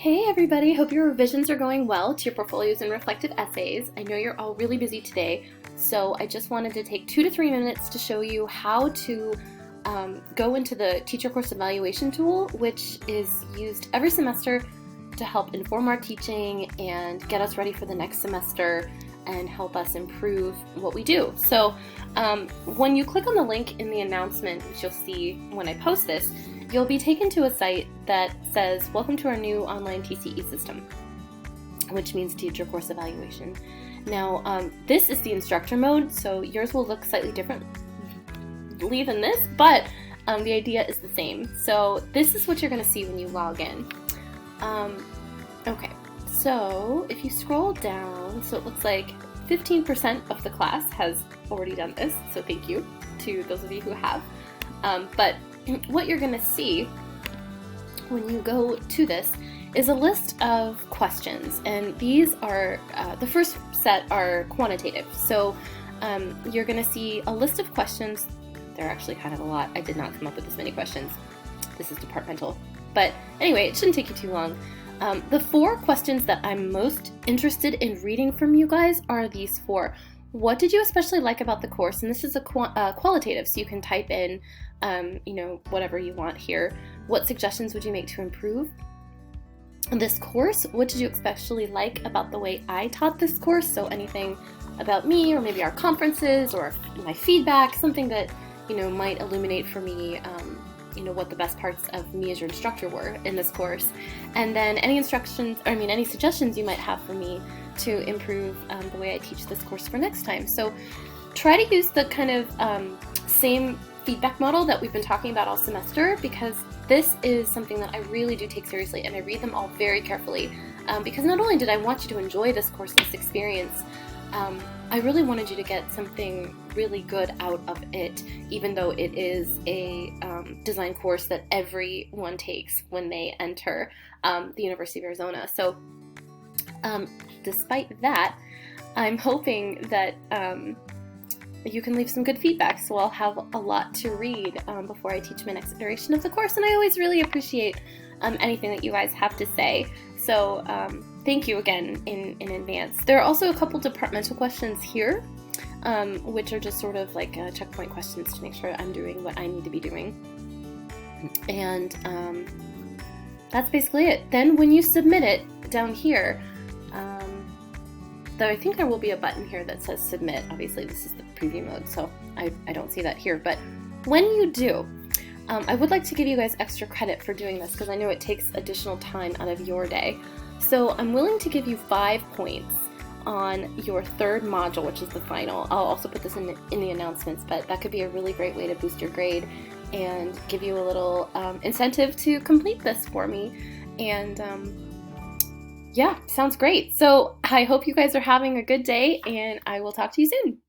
Hey everybody, hope your revisions are going well to your portfolios and reflective essays. I know you're all really busy today, so I just wanted to take 2 to 3 minutes to show you how to go into the teacher course evaluation tool, which is used every semester to help inform our teaching and get us ready for the next semester and help us improve what we do. So when you click on the link in the announcement, which you'll see when I post this, you'll be taken to a site that says, "Welcome to our new online TCE system," which means teacher course evaluation. Now, this is the instructor mode, so yours will look slightly differently than this, but the idea is the same. So this is what you're going to see when you log in. Okay, so if you scroll down, so it looks like 15% of the class has already done this, so thank you to those of you who have. But what you're going to see when you go to this is a list of questions, and these are, the first set are quantitative. So you're going to see a list of questions. They're actually kind of a lot. I did not come up with this many questions. This is departmental. But anyway, it shouldn't take you too long. The 4 questions that I'm most interested in reading from you guys are these 4. What did you especially like about the course? And this is a qualitative, so you can type in, whatever you want here. What suggestions would you make to improve this course? What did you especially like about the way I taught this course? So anything about me, or maybe our conferences, or my feedback, something that, might illuminate for me, what the best parts of me as your instructor were in this course. And then any suggestions you might have for me to improve the way I teach this course for next time. So try to use the kind of same feedback model that we've been talking about all semester, because this is something that I really do take seriously, and I read them all very carefully, because not only did I want you to enjoy this course, this experience, I really wanted you to get something really good out of it, even though it is a design course that everyone takes when they enter the University of Arizona. So despite that, I'm hoping that you can leave some good feedback, so I'll have a lot to read before I teach my next iteration of the course, and I always really appreciate anything that you guys have to say. So thank you again in advance. There are also a couple departmental questions here, which are just sort of like checkpoint questions to make sure I'm doing what I need to be doing. And that's basically it. Then when you submit it down here, though I think there will be a button here that says submit. Obviously this is the preview mode, so I don't see that here. But when you do, I would like to give you guys extra credit for doing this, because I know it takes additional time out of your day. So I'm willing to give you 5 points on your 3rd module, which is the final. I'll also put this in the announcements, but that could be a really great way to boost your grade and give you a little incentive to complete this for me. And yeah, sounds great. So I hope you guys are having a good day, and I will talk to you soon.